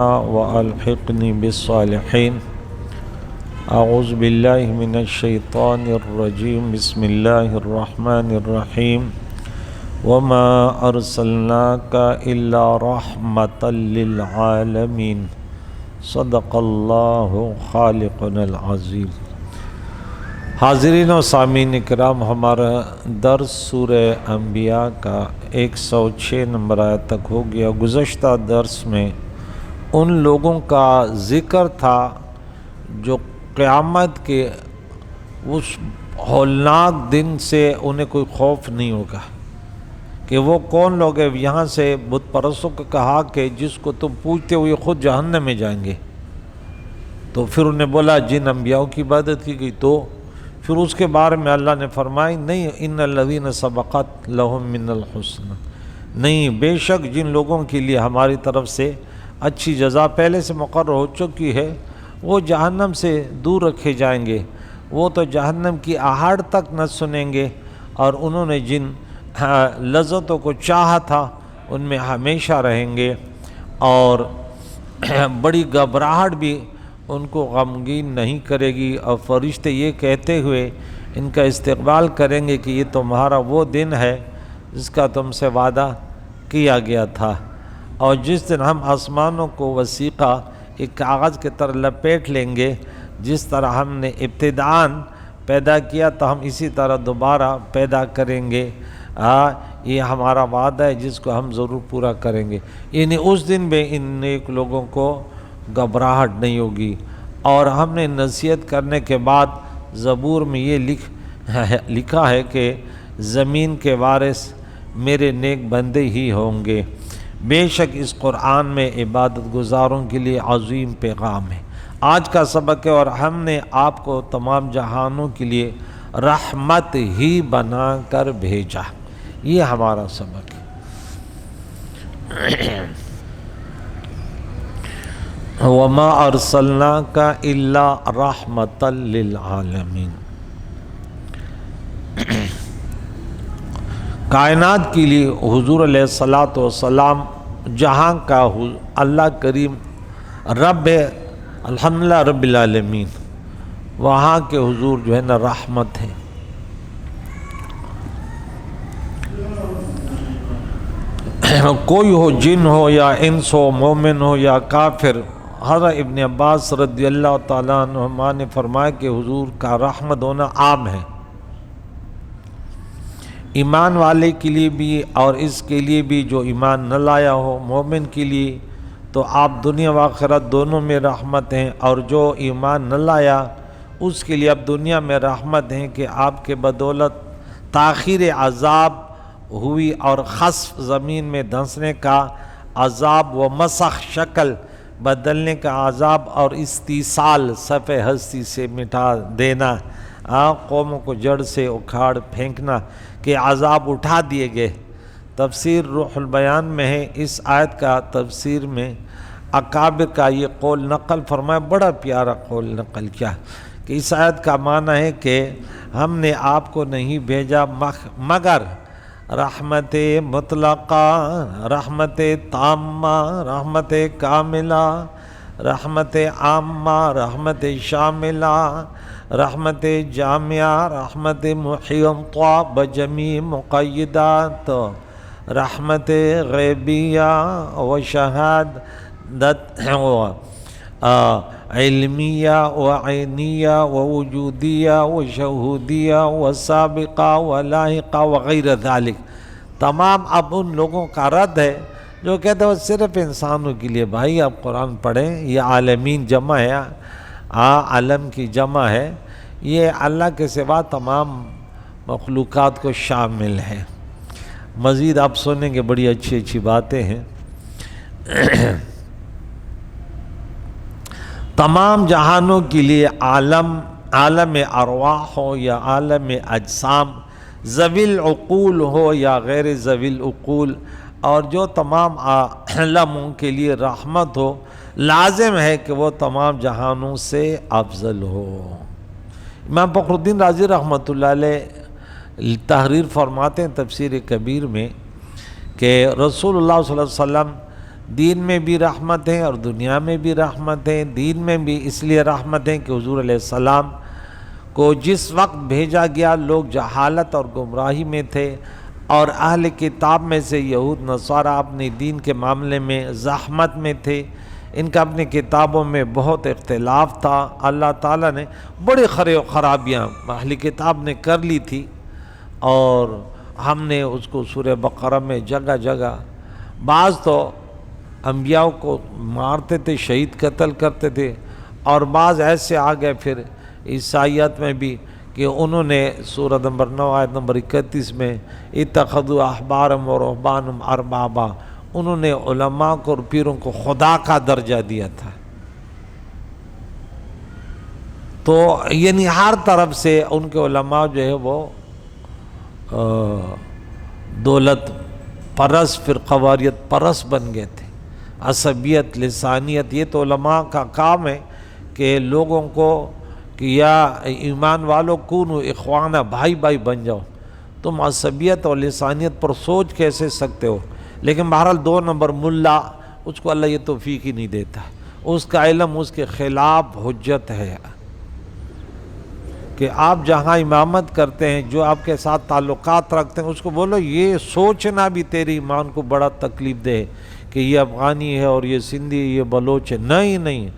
وألحقني بالصالحين أعوذ بالله من الشيطان الرجيم بسم الله الرحمن الرحيم وما أرسلناك إلا رحمة للعالمين صدق الله خالقنا العظيم۔ حاضرین و سامعین اکرام، ہمارا درس سورہ انبیاء کا 106 نمبر آیت تک ہو گیا۔ گزشتہ درس میں ان لوگوں کا ذکر تھا جو قیامت کے اس ہولناک دن سے انہیں کوئی خوف نہیں ہوگا کہ وہ کون لوگ ہیں۔ یہاں سے بت پرستوں کو کہا کہ جس کو تم پوجتے ہو یہ خود جہنم میں جائیں گے، تو پھر انہیں بولا جن انبیاء کی عبادت کی گئی، تو پھر اس کے بارے میں اللہ نے فرمائی نہیں، ان الذین سبقت لہم من الحسنى، نہیں، بے شک جن لوگوں کے لیے ہماری طرف سے اچھی جزا پہلے سے مقرر ہو چکی ہے وہ جہنم سے دور رکھے جائیں گے، وہ تو جہنم کی آہٹ تک نہ سنیں گے، اور انہوں نے جن لذتوں کو چاہا تھا ان میں ہمیشہ رہیں گے، اور بڑی گھبراہٹ بھی ان کو غمگین نہیں کرے گی، اور فرشتے یہ کہتے ہوئے ان کا استقبال کریں گے کہ یہ تمہارا وہ دن ہے جس کا تم سے وعدہ کیا گیا تھا، اور جس دن ہم آسمانوں کو وثیقہ ایک کاغذ کی طرح لپیٹ لیں گے، جس طرح ہم نے ابتداءً پیدا کیا تو ہم اسی طرح دوبارہ پیدا کریں گے، یہ ہمارا وعدہ ہے جس کو ہم ضرور پورا کریں گے۔ یعنی اس دن بھی ان نیک لوگوں کو گھبراہٹ نہیں ہوگی۔ اور ہم نے نصیحت کرنے کے بعد زبور میں یہ لکھا ہے کہ زمین کے وارث میرے نیک بندے ہی ہوں گے۔ بے شک اس قرآن میں عبادت گزاروں کے لیے عظیم پیغام ہے۔ آج کا سبق ہے، اور ہم نے آپ کو تمام جہانوں کے لیے رحمت ہی بنا کر بھیجا، یہ ہمارا سبق ہے۔ وما ارسلناک الا رحمۃ للعالمین، کائنات کے لیے حضور علیہ الصلاۃ والسلام جہاں کا اللہ کریم رب ہے، الحمدللہ رب العالمین، وہاں کے حضور جو ہے نا رحمت ہے۔ کوئی ہو، جن ہو یا انس ہو، مومن ہو یا کافر، حضرت ابن عباس رضی اللہ تعالیٰ عنہما نے فرمایا کہ حضور کا رحمت ہونا عام ہے، ایمان والے کے لیے بھی اور اس کے لیے بھی جو ایمان نہ لایا ہو، مومن کے لیے تو آپ دنیا و آخرت دونوں میں رحمت ہیں، اور جو ایمان نہ لایا اس کے لیے اب دنیا میں رحمت ہیں کہ آپ کے بدولت تاخیر عذاب ہوئی، اور خسف زمین میں دھنسنے کا عذاب و مسخ شکل بدلنے کا عذاب، اور استیصال صفحہ ہستی سے مٹا دینا، قوموں کو جڑ سے اکھاڑ پھینکنا کے عذاب اٹھا دیے گئے۔ تفسیر روح البیان میں ہے، اس آیت کا تفسیر میں اکابر کا یہ قول نقل فرمایا، بڑا پیارا قول نقل کیا کہ اس آیت کا معنی ہے کہ ہم نے آپ کو نہیں بھیجا مگر رحمت مطلقہ، رحمت تامہ، رحمت کاملہ، رحمت عامہ، رحمت شاملہ، رحمت جامعہ، رحمت محیطہ بجمیع مقیدات، رحمت غیبیہ و شہادت علمیہ و عینیہ و وجودیہ و شہودیہ و سابقہ و لاحقہ وغیرہ ذالک۔ تمام اب ان لوگوں کا رد ہے جو کہتے ہیں وہ صرف انسانوں کے لیے۔ بھائی آپ قرآن پڑھیں، یہ عالمین جمع ہے، عالم کی جمع ہے، یہ اللہ کے سوا تمام مخلوقات کو شامل ہے۔ مزید آپ سنیں گے، بڑی اچھی اچھی باتیں ہیں۔ تمام جہانوں کے لیے عالم ارواح ہو یا عالم اجسام، ذوی العقول ہو یا غیر ذوی العقول، اور جو تمام عالموں کے لیے رحمت ہو، لازم ہے کہ وہ تمام جہانوں سے افضل ہو۔ امام فخر الدین رازی رحمۃ اللہ علیہ تحریر فرماتے ہیں تفسیر کبیر میں کہ رسول اللہ صلی اللہ علیہ وسلم دین میں بھی رحمت ہے اور دنیا میں بھی رحمت ہے۔ دین میں بھی اس لیے رحمت ہے کہ حضور علیہ السلام کو جس وقت بھیجا گیا لوگ جہالت اور گمراہی میں تھے، اور اہل کتاب میں سے یہود نصارہ اپنے دین کے معاملے میں زحمت میں تھے، ان کا اپنی کتابوں میں بہت اختلاف تھا۔ اللہ تعالیٰ نے بڑی خرابیاں اہل کتاب نے کر لی تھی، اور ہم نے اس کو سورہ بقرہ میں جگہ جگہ، بعض تو انبیاء کو مارتے تھے، شہید قتل کرتے تھے، اور بعض ایسے آ گئے پھر عیسائیت میں بھی کہ انہوں نے سورہ نمبر 9 آیت نمبر 31 میں اتخذوا احبارهم ورهبانهم اربابا، انہوں نے علماء کو اور پیروں کو خدا کا درجہ دیا تھا۔ تو یعنی ہر طرف سے ان کے علماء جو ہے وہ دولت پرست، پھر قواریت پرست بن گئے تھے، عصبیت، لسانیت۔ یہ تو علماء کا کام ہے کہ لوگوں کو کہ یا ایمان والوں کونوا اخوانا، بھائی بھائی بن جاؤ۔ تم عصبیت اور لسانیت پر سوچ کیسے سکتے ہو؟ لیکن بہرحال 2 نمبر ملا، اس کو اللہ یہ توفیق ہی نہیں دیتا، اس کا علم اس کے خلاف حجت ہے کہ آپ جہاں امامت کرتے ہیں، جو آپ کے ساتھ تعلقات رکھتے ہیں، اس کو بولو یہ سوچنا بھی تیری ایمان کو بڑا تکلیف دے کہ یہ افغانی ہے اور یہ سندھی، یہ بلوچ ہے۔ نہیں،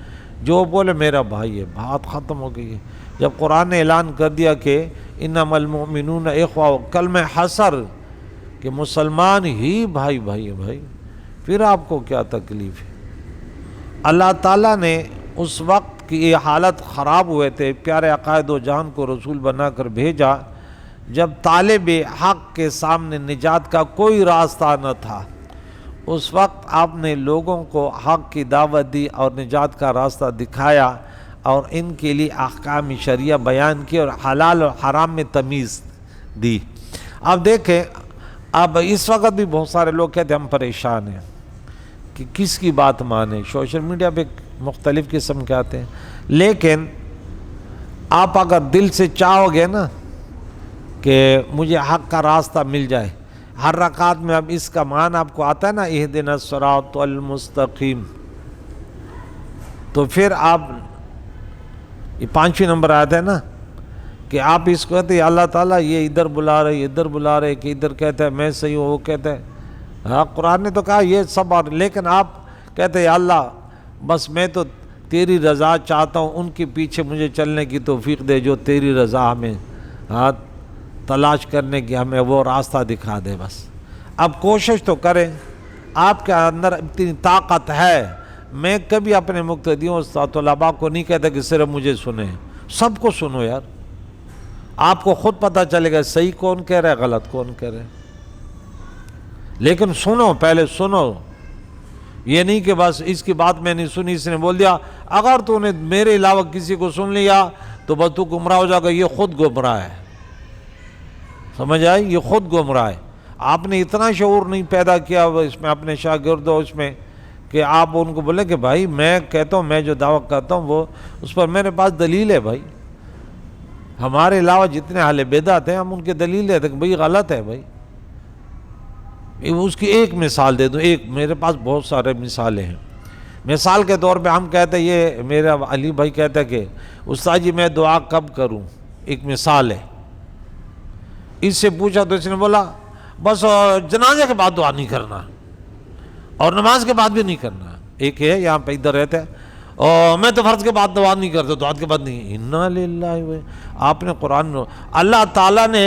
جو بولے میرا بھائی ہے، بات ختم ہو گئی ہے۔ جب قرآن نے اعلان کر دیا کہ انما المؤمنون اخوہ، کلمہ حصر کہ مسلمان ہی بھائی ہے بھائی، پھر آپ کو کیا تکلیف ہے؟ اللہ تعالیٰ نے اس وقت کی یہ حالت خراب ہوئے تھے، پیارے عقائد و جان کو رسول بنا کر بھیجا جب طالب حق کے سامنے نجات کا کوئی راستہ نہ تھا۔ اس وقت آپ نے لوگوں کو حق کی دعوت دی اور نجات کا راستہ دکھایا، اور ان کے لیے احکام شریعہ بیان کی اور حلال اور حرام میں تمیز دی۔ اب دیکھیں، اب اس وقت بھی بہت سارے لوگ کہتے ہیں ہم پریشان ہیں کہ کس کی بات مانیں، سوشل میڈیا پہ مختلف قسم کے آتے ہیں، لیکن آپ اگر دل سے چاہو گے نا کہ مجھے حق کا راستہ مل جائے، ہر رکعت میں اب اس کا معنی آپ کو آتا ہے نا، اہدنا الصراط المستقیم، تو پھر آپ یہ 5ویں نمبر آیت ہے نا کہ آپ اس کو کہتے ہیں اللہ تعالیٰ یہ ادھر بلا رہے، ادھر بلا رہے، کہ ادھر کہتا ہے میں صحیح ہوں، وہ کہتا ہے ہاں قرآن نے تو کہا یہ سب، اور لیکن آپ کہتے ہیں اللہ بس میں تو تیری رضا چاہتا ہوں، ان کے پیچھے مجھے چلنے کی توفیق دے جو تیری رضا ہمیں تلاش کرنے کی، ہمیں وہ راستہ دکھا دے بس۔ اب کوشش تو کریں، آپ کے اندر اتنی طاقت ہے۔ میں کبھی اپنے مقتدیوں طلباء کو نہیں کہتا کہ صرف مجھے سنیں، سب کو سنو یار، آپ کو خود پتہ چلے گا صحیح کون کہہ رہا ہے، غلط کون کہہ رہا ہے، لیکن سنو، پہلے سنو، یہ نہیں کہ بس اس کی بات میں نہیں سنی، اس نے بول دیا، اگر تو نے میرے علاوہ کسی کو سن لیا تو بس تو گمراہ ہو جائے گا، یہ خود گمراہ ہے، سمجھ آئی، یہ خود گمراہ ہے۔ آپ نے اتنا شعور نہیں پیدا کیا اس میں اپنے شاگردوں اس میں کہ آپ ان کو بولیں کہ بھائی میں کہتا ہوں، میں جو دعویٰ کرتا ہوں وہ اس پر میرے پاس دلیل ہے بھائی، ہمارے علاوہ جتنے اہل بدعت ہیں ہم ان کے دلیل دیتے ہیں کہ بھائی غلط ہے بھائی۔ اس کی ایک مثال دے دوں، ایک میرے پاس بہت سارے مثالیں ہیں۔ مثال کے طور پہ ہم کہتے ہیں، یہ میرا علی بھائی کہتا ہے کہ استاد جی میں دعا کب کروں، ایک مثال ہے۔ اس سے پوچھا تو اس نے بولا بس جنازے کے بعد دعا نہیں کرنا اور نماز کے بعد بھی نہیں کرنا۔ ایک ہے یہاں پہ ادھر رہتے ہیں، اور میں تو فرض کے بعد دعا نہیں کرتا، دعا کے بعد نہیں۔ انا للہ، آپ نے قرآن، اللہ تعالیٰ نے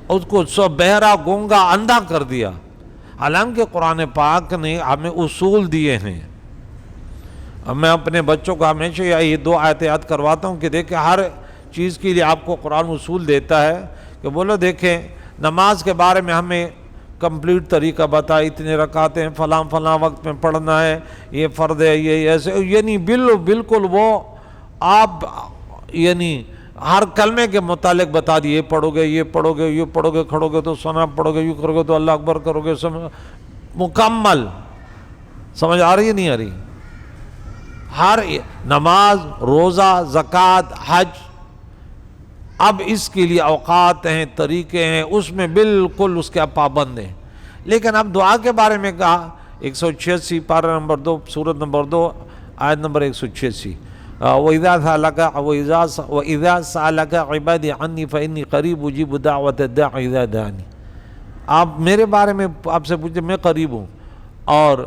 اس کو بہرا، گونگا، اندھا کر دیا، حالانکہ قرآن پاک نے ہمیں اصول دیے ہیں۔ اب میں اپنے بچوں کو ہمیشہ یہ 2 آیتیں یاد کرواتا ہوں کہ دیکھیں ہر چیز کے لیے آپ کو قرآن اصول دیتا ہے کہ بولو دیکھیں نماز کے بارے میں ہمیں کمپلیٹ طریقہ بتا، اتنے رکعتیں فلاں وقت میں پڑھنا ہے، یہ فرض ہے، یہ ایسے، یعنی بالکل وہ آپ یعنی ہر کلمے کے متعلق بتا دیے، یہ پڑھو گے، یہ پڑھو گے، یہ پڑھو گے، کھڑو گے تو ثنا پڑھو گے، یوں کرو گے تو اللہ اکبر کرو گے، مکمل۔ سمجھ آ رہی ہے نہیں آ رہی؟ ہر نماز، روزہ، زکوٰۃ، حج، اب اس کے لیے اوقات ہیں، طریقے ہیں، اس میں بالکل اس کے پابند ہیں۔ لیکن اب دعا کے بارے میں کہا 186 پارہ نمبر 2 سورت نمبر 2 آیت نمبر 186. وَإِذَا سَأَلَكَ عِبَادِي عَنِّي فَإِنِّي قَرِيبٌ أُجِيبُ دَعْوَةَ الدَّاعِ إِذَا دَعَانِ. آپ میرے بارے میں آپ سے پوچھیں، میں قریب ہوں اور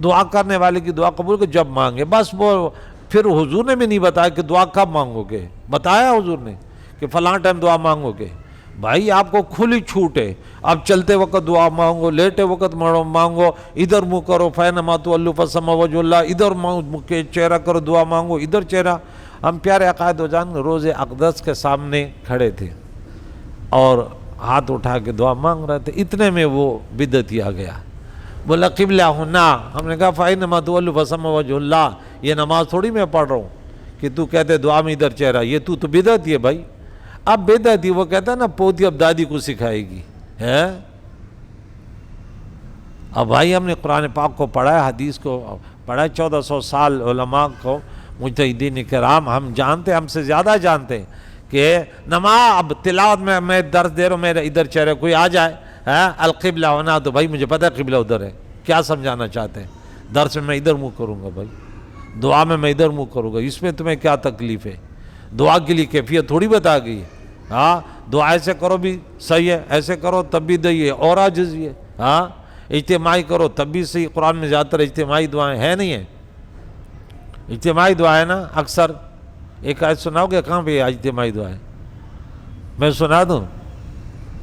دعا کرنے والے کی دعا قبول کر جب مانگے. بس وہ پھر حضور نے بھی نہیں بتایا کہ دعا کب مانگو گے، بتایا حضور نے کہ فلاں ٹائم دعا مانگو گے. بھائی آپ کو کھلی چھوٹ ہے، آپ چلتے وقت دعا مانگو، لیٹے وقت مانگو، ادھر منہ کرو فینما تولوا فثم وجہ اللہ، ادھر منہ کے چہرہ کرو دعا مانگو، ادھر چہرہ. ہم پیارے عقائد و جان روز اقدس کے سامنے کھڑے تھے اور ہاتھ اٹھا کے دعا مانگ رہے تھے، اتنے میں وہ بدعتی آ گیا، بولا قبلہ ہونا. ہم نے کہا فینما تولوا فثم وجہ اللہ، یہ نماز تھوڑی میں پڑھ رہا ہوں کہ تو کہتے دعا میں ادھر چہرہ، یہ تو بدعتی ہے بھائی. اب بدعتی وہ کہتا ہے نا پوتی اب دادی کو سکھائے گی ہے. اب بھائی ہم نے قرآن پاک کو پڑھا ہے، حدیث کو پڑھا ہے 1400 سال، علماء کو مجتہدین کرام ہم جانتے، ہم سے زیادہ جانتے کہ نماز اب تلاوت میں درس دے رہا ہوں، میرا ادھر چہرہ کوئی آ جائے القبلہ ہونا، تو بھائی مجھے پتہ ہے قبلہ ادھر ہے، کیا سمجھانا چاہتے ہیں؟ درس میں ادھر منہ کروں گا بھائی، دعا میں ادھر منہ کروں گا، اس میں تمہیں کیا تکلیف ہے؟ دعا کے لیے کیفیت تھوڑی بتا گئی ہے. ہاں دعا ایسے کرو بھی صحیح ہے، ایسے کرو تب بھی دئیے اور عاجزی ہے. ہاں اجتماعی کرو تب بھی صحیح. قرآن میں زیادہ تر اجتماعی دعائیں ہیں نہیں ہیں، اجتماعی دعائیں نا اکثر. ایک آیت سناؤ گے کہاں پہ اجتماعی دعائیں؟ میں سنا دوں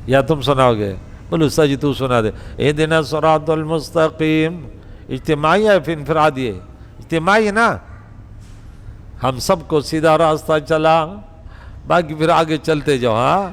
یا تم سناؤ گے؟ بولو سجی تو سنا دے. اہدنا الصراط المستقیم اجتماعی ہے پھر انفرادی ہے؟ اجتماعی ہے نا. ہم سب کو سیدھا راستہ چلا، باقی پھر آگے چلتے جاؤ. ہاں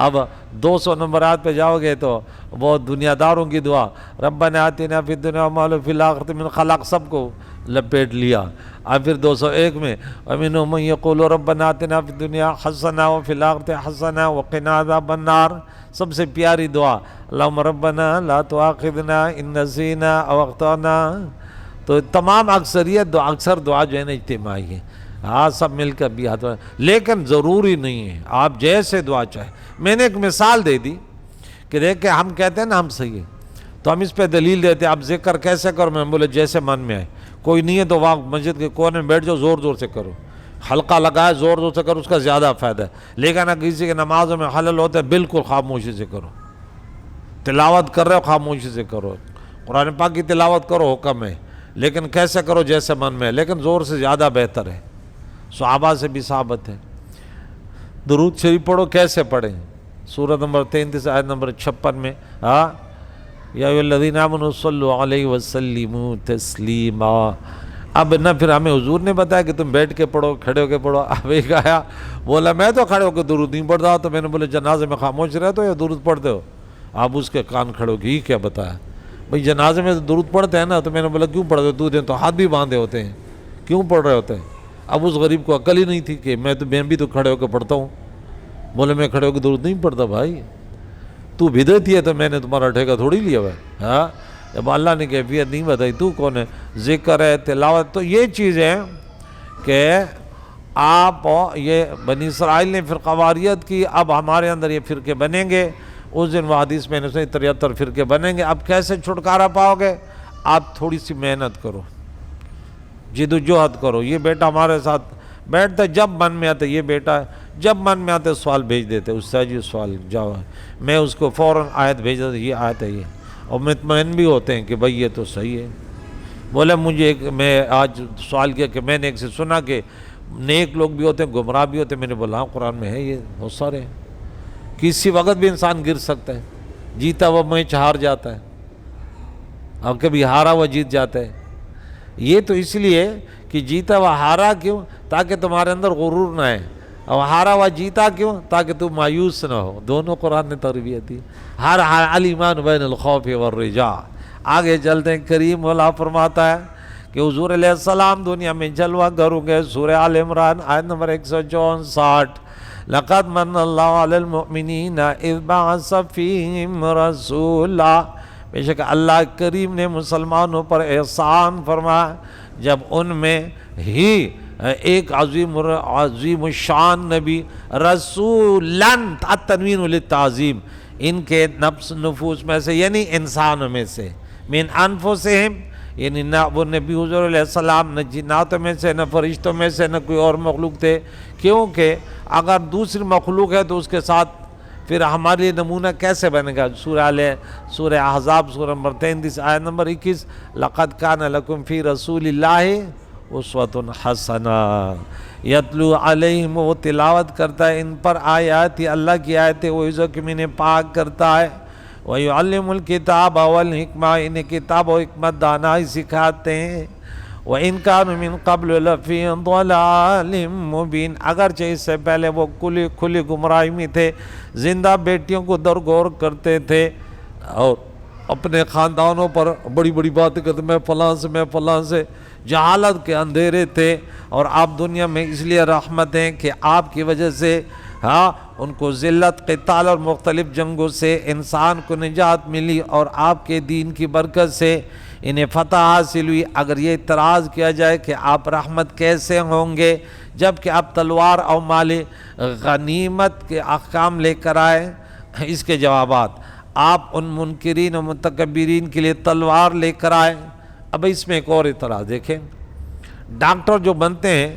اب 200 نمبرات پہ جاؤ گے تو وہ دنیا داروں کی دعا ربنا آتنا فی الدنیا وما لہ فی الآخرۃ من خلاق سب کو لپیٹ لیا. اب پھر 201 میں ومنہم من یقول ربنا آتنا فی الدنیا حسنہ وفی الآخرۃ حسنہ وقنا عذاب النار. سب سے پیاری دعا اللہم ربنا لا تؤاخذنا ان نسینا او اخطأنا. تو تمام اکثر دعا جو ہے نا اجتماعی ہے. ہاں سب مل کر بھی ہاتھ، لیکن ضروری نہیں ہے آپ جیسے دعا چاہیں. میں نے ایک مثال دے دی کہ دیکھیں ہم کہتے ہیں نا ہم صحیح ہے تو ہم اس پہ دلیل دیتے ہیں. آپ ذکر کیسے کرو؟ میں بولے جیسے من میں آئے. کوئی نہیں ہے تو وہاں مسجد کے کونے میں بیٹھ جاؤ، زور زور سے کرو، حلقہ لگائے زور زور سے کرو، اس کا زیادہ فائدہ ہے. لیکن اگر کسی کے نمازوں میں خلل ہوتا ہے بالکل خاموشی سے کرو. تلاوت کر رہے ہو خاموشی سے کرو، قرآن پاک کی تلاوت کرو حکم ہے، لیکن کیسے کرو؟ جیسے من میں ہے، لیکن زور سے زیادہ بہتر ہے. صحابہ سے بھی ثابت ہے. درود شریف پڑھو، کیسے پڑھیں؟ سورۃ نمبر 33 آیت نمبر 56 میں یا ایھا الذین آمنوا صلوا علیہ وسلموا تسلیما. اب نہ پھر ہمیں حضور نے بتایا کہ تم بیٹھ کے پڑھو، کھڑے ہو کے پڑھو. اب ایک آیا بولا میں تو کھڑے ہو کے درود نہیں پڑھتا، تو میں نے بولا جنازے میں خاموش رہتے ہو یا درود پڑھتے ہو؟ آپ اس کے کان کھڑے ہو کے یہ کیا بتایا؟ بھئی جنازے میں تو درود پڑھتے ہیں نا. تو میں نے بولا کیوں پڑھتے ہو؟ تو تو ہاتھ بھی باندھے ہوتے ہیں، کیوں پڑھ رہے ہوتے ہیں؟ اب اس غریب کو عقل ہی نہیں تھی کہ میں بھی تو کھڑے ہو کے پڑھتا ہوں. بولے میں کھڑے ہو کے درود نہیں پڑھتا. بھائی تو بدعتی ہے تو میں نے تمہارا ٹھیکہ تھوڑی لیا بھائی. ہاں جب اللہ نے کیفیت نہیں بتائی تو کون ہے؟ ذکر ہے، تلاوت. تو یہ چیز ہے کہ آپ یہ بنی اسرائیل نے فرقواریت کی، اب ہمارے اندر یہ فرقے بنیں گے. اس دن وہ حدیث میں نے 73 فرقے بنیں گے. اب کیسے چھٹکارا پاؤ گے؟ آپ تھوڑی سی محنت کرو، جد و جہد کرو. یہ بیٹا ہمارے ساتھ بیٹھتا ہے، جب من میں آتا ہے یہ بیٹا ہے، جب من میں آتا ہے سوال بھیج دیتے، اس سے یہ سوال جاؤ، میں اس کو فوراً آیت بھیج دیتا، یہ آیت ہے یہ، اور مطمئن بھی ہوتے ہیں کہ بھائی یہ تو صحیح ہے. بولے مجھے میں آج سوال کیا کہ میں نے ایک سے سنا کہ نیک لوگ بھی ہوتے ہیں گمراہ بھی ہوتے ہیں. میں نے بولا ہاں قرآن میں ہے یہ بہت سارے ہیں. کسی وقت بھی انسان گر سکتا ہے، جیتا ہوا میچ ہار جاتا ہے، اور کبھی ہارا ہوا جیت جاتا ہے. یہ تو اس لیے کہ جیتا ہوا ہارا کیوں؟ تاکہ تمہارے اندر غرور نہ آئے، اور ہارا ہوا جیتا کیوں؟ تاکہ تم مایوس نہ ہو. دونوں قرآن نے تربیت دی. ہر الایمان بین الخوف والرجاء. آگے چلتے ہیں. کریم مولا فرماتا ہے کہ حضور علیہ السلام دنیا میں جلوہ گر گئے. سورہ آل عمران آیت نمبر 164. لقد من اللہ علی المؤمنین اذ بعث فیہم رسولا. بے شک اللہ کریم نے مسلمانوں پر احسان فرمایا جب ان میں ہی ایک عظیم الشان نبی رسولاً، التنوین للتعظیم، ان کے نفوس میں سے یعنی انسانوں میں سے، من انفسہم، یعنی نہ وہ نبی حضور علیہ السلام نہ جناتوں میں سے نہ فرشتوں میں سے نہ کوئی اور مخلوق تھے، کیونکہ اگر دوسری مخلوق ہے تو اس کے ساتھ پھر ہمارے لیے نمونہ کیسے بنے گا؟ سورہ احزاب سورہ نمبر 33 آیت نمبر 21، لَقَدْ كَانَ لَكُمْ فِي رَسُولِ اللَّهِ أُسْوَةٌ حَسَنَةٌ یتلو علیہم، وہ تلاوت کرتا ہے ان پر آیات اللہ کی آیتیں، وہ انہیں پاک کرتا ہے، وَيُعَلِّمُ الْكِتَابَ وَالْحِکْمَةَ، انہیں کتاب و حکمت دانائی سکھاتے ہیں، وَإِنْ كَانُوا مِنْ قَبْلُ لَفِي ضَلَالٍ مُبِينٍ، اگرچہ اس سے پہلے وہ کھلی گمراہی میں تھے، زندہ بیٹیوں کو درگور کرتے تھے اور اپنے خاندانوں پر بڑی بڑی باتیں کرتے، میں فلاں سے، جہالت کے اندھیرے تھے، اور آپ دنیا میں اس لیے رحمت ہیں کہ آپ کی وجہ سے ان کو ذلت، قتال اور مختلف جنگوں سے انسان کو نجات ملی، اور آپ کے دین کی برکت سے انہیں فتح حاصل ہوئی۔ اگر یہ اعتراض کیا جائے کہ آپ رحمت کیسے ہوں گے جبکہ آپ تلوار اور مال غنیمت کے احکام لے کر آئے، اس کے جوابات، آپ ان منکرین و متکبرین کے لیے تلوار لے کر آئے۔ اب اس میں ایک اور اعتراض دیکھیں، ڈاکٹر جو بنتے ہیں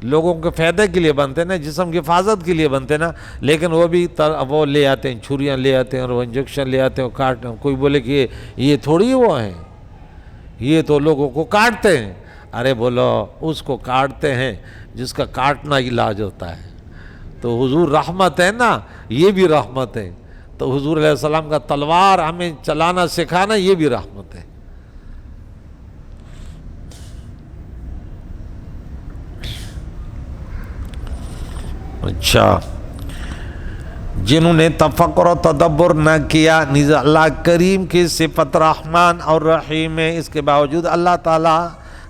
لوگوں کے فائدے کے لیے بنتے ہیں نا، جسم کی حفاظت کے لیے بنتے ہیں نا، لیکن وہ بھی وہ لے آتے ہیں، چھریاں لے آتے ہیں اور وہ انجیکشن لے آتے ہیں، کاٹتے ہیں۔ کوئی بولے کہ یہ تھوڑی وہ ہیں، یہ تو لوگوں کو کاٹتے ہیں۔ ارے بولو، اس کو کاٹتے ہیں جس کا کاٹنا علاج ہوتا ہے۔ تو حضور رحمت ہے نا، یہ بھی رحمت ہے۔ تو حضور علیہ السلام کا تلوار ہمیں چلانا سکھانا، یہ بھی رحمت ہے۔ اچھا، جنہوں نے تفکر و تدبر نہ کیا، نیز اللہ کریم کی صفت رحمان اور رحیم ہے، اس کے باوجود اللہ تعالیٰ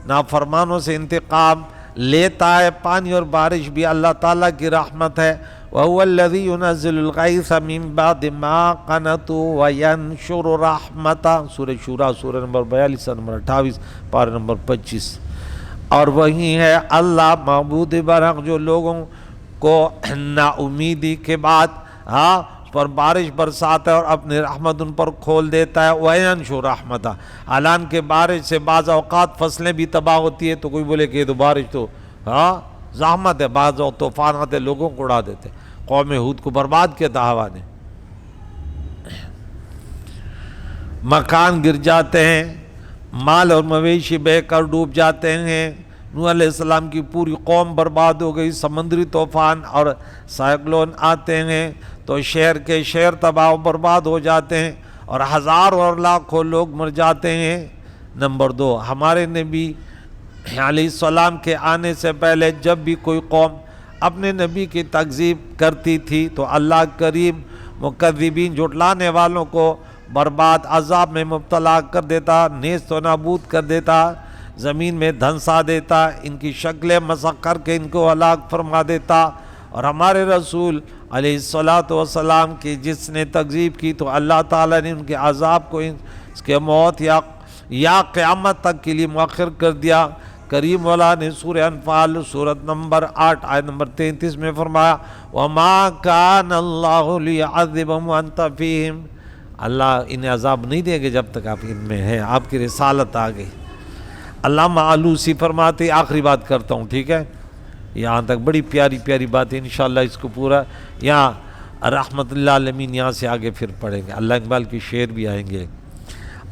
نافرمانوں سے انتقام لیتا ہے۔ پانی اور بارش بھی اللہ تعالیٰ کی رحمت ہے۔ وَهُوَ الَّذِي يُنَزِّلُ الْغَيْثَ مِن بَعْدِ مَا قَنَطُوا وَيَنشُرُ رَحْمَتَهُ، سورہ شورى سورہ نمبر 42 نمبر 28 پارہ نمبر 25۔ اور وہی ہے اللہ معبود برحق جو لوگوں کو نا امیدی کے بعد پر بارش برساتا ہے اور اپنی رحمت ان پر کھول دیتا ہے۔ وَيَنشُرُ رَحْمَتَهُ، حالانکہ بارش سے بعض اوقات فصلیں بھی تباہ ہوتی ہے۔ تو کوئی بولے کہ یہ تو بارش تو زحمت ہے، بعض طوفان آتے لوگوں کو اڑا دیتے، قوم ہود کو برباد کیا تھا ہوا نے، مکان گر جاتے ہیں، مال اور مویشی بہہ کر ڈوب جاتے ہیں۔ نوح علیہ السلام کی پوری قوم برباد ہو گئی، سمندری طوفان اور سائیکلون آتے ہیں تو شہر کے شہر تباہ و برباد ہو جاتے ہیں اور ہزاروں اور لاکھوں لوگ مر جاتے ہیں۔ نمبر 2، ہمارے نبی علیہ السلام کے آنے سے پہلے جب بھی کوئی قوم اپنے نبی کی تکذیب کرتی تھی تو اللہ کریم مکذبین، جھٹلانے والوں کو برباد عذاب میں مبتلا کر دیتا، نیست و نابود کر دیتا، زمین میں دھنسا دیتا، ان کی شکلیں مسخ کر کے ان کو ہلاک فرما دیتا۔ اور ہمارے رسول علیہ السلام کی جس نے تکذیب کی تو اللہ تعالیٰ نے ان کے عذاب کو اس کے موت یا قیامت تک کے لیے مؤخر کر دیا۔ کریم والا نے سورہ انفال سورت نمبر 8 آیت نمبر 33 میں فرمایا، وَمَا كَانَ اللَّهُ لِيُعَذِّبَهُمْ وَأَنْتَ فِيهِمْ، اللہ انہیں عذاب نہیں دے گے جب تک آپ ان میں ہیں، آپ کی رسالت آ گئی۔ علامہ آلوسی فرماتے، آخری بات کرتا ہوں، ٹھیک ہے، یہاں تک بڑی پیاری پیاری بات ہے، انشاءاللہ اس کو پورا یہاں رحمت اللہ عالمین یہاں سے آگے پھر پڑھیں گے، اللہ اقبال کی شعر بھی آئیں گے۔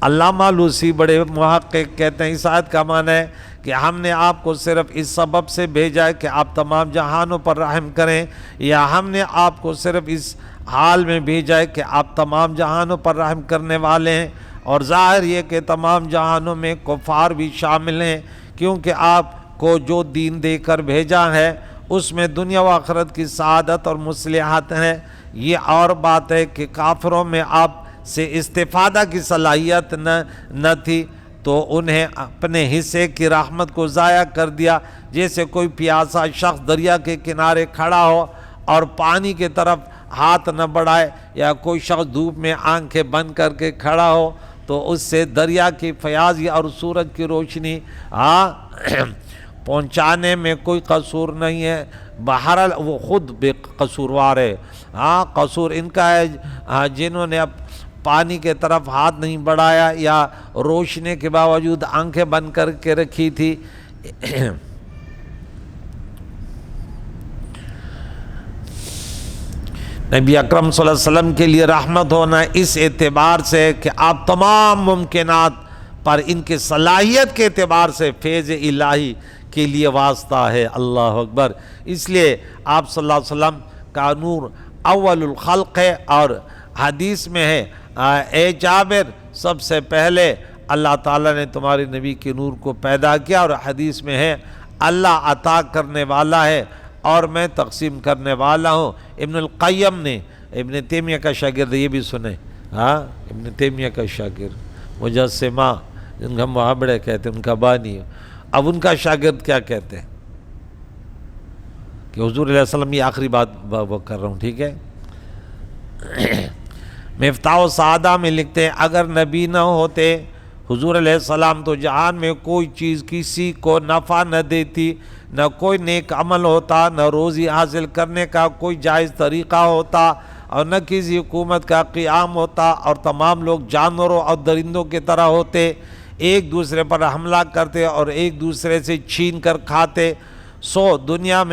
علامہ آلوسی بڑے محقق کہتے ہیں، اس آیت کا معنی ہے کہ ہم نے آپ کو صرف اس سبب سے بھیجا ہے کہ آپ تمام جہانوں پر رحم کریں، یا ہم نے آپ کو صرف اس حال میں بھیجا ہے کہ آپ تمام جہانوں پر رحم کرنے والے ہیں۔ اور ظاہر یہ کہ تمام جہانوں میں کفار بھی شامل ہیں، کیونکہ آپ کو جو دین دے کر بھیجا ہے اس میں دنیا و آخرت کی سعادت اور مصلحت ہے۔ یہ اور بات ہے کہ کافروں میں آپ سے استفادہ کی صلاحیت نہ تھی تو انہیں اپنے حصے کی رحمت کو ضائع کر دیا، جیسے کوئی پیاسا شخص دریا کے کنارے کھڑا ہو اور پانی کی طرف ہاتھ نہ بڑھائے، یا کوئی شخص دھوپ میں آنکھیں بند کر کے کھڑا ہو تو اس سے دریا کی فیاضی اور سورج کی روشنی پہنچانے میں کوئی قصور نہیں ہے۔ بہرحال وہ خود بے قصوروار ہے، قصور ان کا ہے جنہوں نے پانی کے طرف ہاتھ نہیں بڑھایا یا روشنی کے باوجود آنکھیں بند کر کے رکھی تھی۔ نبی اکرم صلی اللہ علیہ وسلم کے لیے رحمت ہونا اس اعتبار سے کہ آپ تمام ممکنات پر ان کے صلاحیت کے اعتبار سے فیض الہی کے لیے واسطہ ہے۔ اللہ اکبر۔ اس لیے آپ صلی اللہ علیہ وسلم کا نور اول الخلق ہے، اور حدیث میں ہے اے جابر سب سے پہلے اللہ تعالیٰ نے تمہارے نبی کے نور کو پیدا کیا، اور حدیث میں ہے اللہ عطا کرنے والا ہے اور میں تقسیم کرنے والا ہوں۔ ابن القیم نے، ابن تیمیہ کا شاگرد، یہ بھی سنے، ابن تیمیہ کا شاگرد، مجسمہ جن کا محابڑے کہتے ہیں، ان کا بانی۔ اب ان کا شاگرد کیا کہتے ہیں کہ حضور علیہ السلام، یہ آخری بات وہ کر رہا ہوں، ٹھیک ہے۔ مفتاح السعادہ میں لکھتے ہیں اگر نبی نہ ہوتے حضور علیہ السلام تو جہان میں کوئی چیز کسی کو نفع نہ دیتی، نہ کوئی نیک عمل ہوتا، نہ روزی حاصل کرنے کا کوئی جائز طریقہ ہوتا، اور نہ کسی حکومت کا قیام ہوتا، اور تمام لوگ جانوروں اور درندوں کی طرح ہوتے، ایک دوسرے پر حملہ کرتے اور ایک دوسرے سے چھین کر کھاتے۔ سو دنیا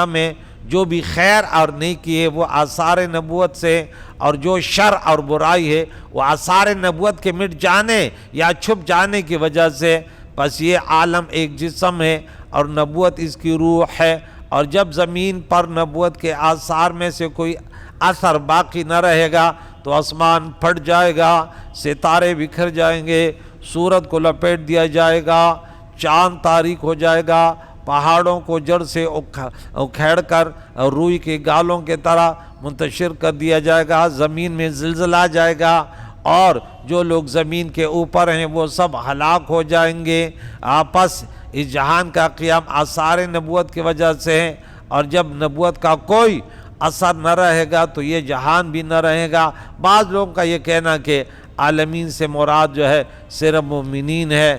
میں جو بھی خیر اور نیکی ہے وہ آثار نبوت سے، اور جو شر اور برائی ہے وہ آثار نبوت کے مٹ جانے یا چھپ جانے کی وجہ سے۔ بس یہ عالم ایک جسم ہے اور نبوت اس کی روح ہے، اور جب زمین پر نبوت کے آثار میں سے کوئی اثر باقی نہ رہے گا تو آسمان پھٹ جائے گا، ستارے بکھر جائیں گے، سورج کو لپیٹ دیا جائے گا، چاند تاریک ہو جائے گا، پہاڑوں کو جڑ سے اکھیڑ کر روئی کے گالوں کے طرح منتشر کر دیا جائے گا، زمین میں زلزلہ آ جائے گا، اور جو لوگ زمین کے اوپر ہیں وہ سب ہلاک ہو جائیں گے۔ آپس اس جہان کا قیام آثار نبوت کی وجہ سے ہے، اور جب نبوت کا کوئی اثر نہ رہے گا تو یہ جہان بھی نہ رہے گا۔ بعض لوگوں کا یہ کہنا کہ عالمین سے مراد جو ہے صرف مومنین ہے،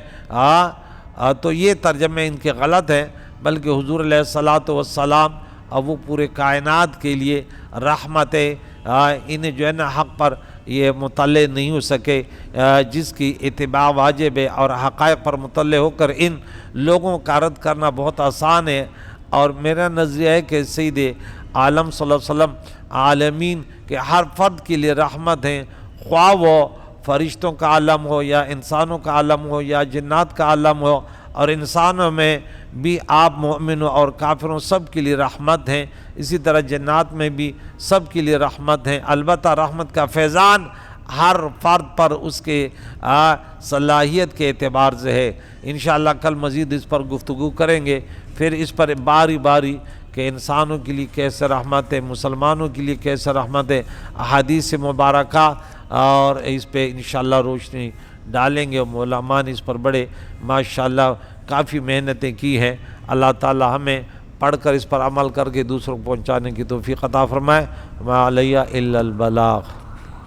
تو یہ ترجمے ان کے غلط ہیں، بلکہ حضور علیہ السلام اب وہ پورے کائنات کے لیے رحمت ہے۔ انہیں جو ہے نا حق پر یہ مطلع نہیں ہو سکے، جس کی اتباع واجب ہے، اور حقائق پر مطلع ہو کر ان لوگوں کا رد کرنا بہت آسان ہے۔ اور میرا نظریہ ہے کہ سید عالم صلی اللہ علیہ وسلم عالمین کے ہر فرد کے لیے رحمت ہیں، خواہ وہ فرشتوں کا عالم ہو یا انسانوں کا عالم ہو یا جنات کا عالم ہو، اور انسانوں میں بھی آپ مومنوں اور کافروں سب کے لیے رحمت ہیں، اسی طرح جنات میں بھی سب کے لیے رحمت ہیں۔ البتہ رحمت کا فیضان ہر فرد پر اس کے صلاحیت کے اعتبار سے ہے۔ انشاءاللہ کل مزید اس پر گفتگو کریں گے، پھر اس پر باری باری کہ انسانوں کے لیے کیسے رحمت ہے، مسلمانوں کے لیے کیسے رحمت ہے، احادیث مبارکہ، اور اس پہ انشاءاللہ روشنی ڈالیں گے۔ علماء نے اس پر بڑے ماشاءاللہ کافی محنتیں کی ہیں۔ اللہ تعالی ہمیں پڑھ کر اس پر عمل کر کے دوسروں کو پہنچانے کی توفیق عطا فرمائے۔ ما علیہ الا البلاغ۔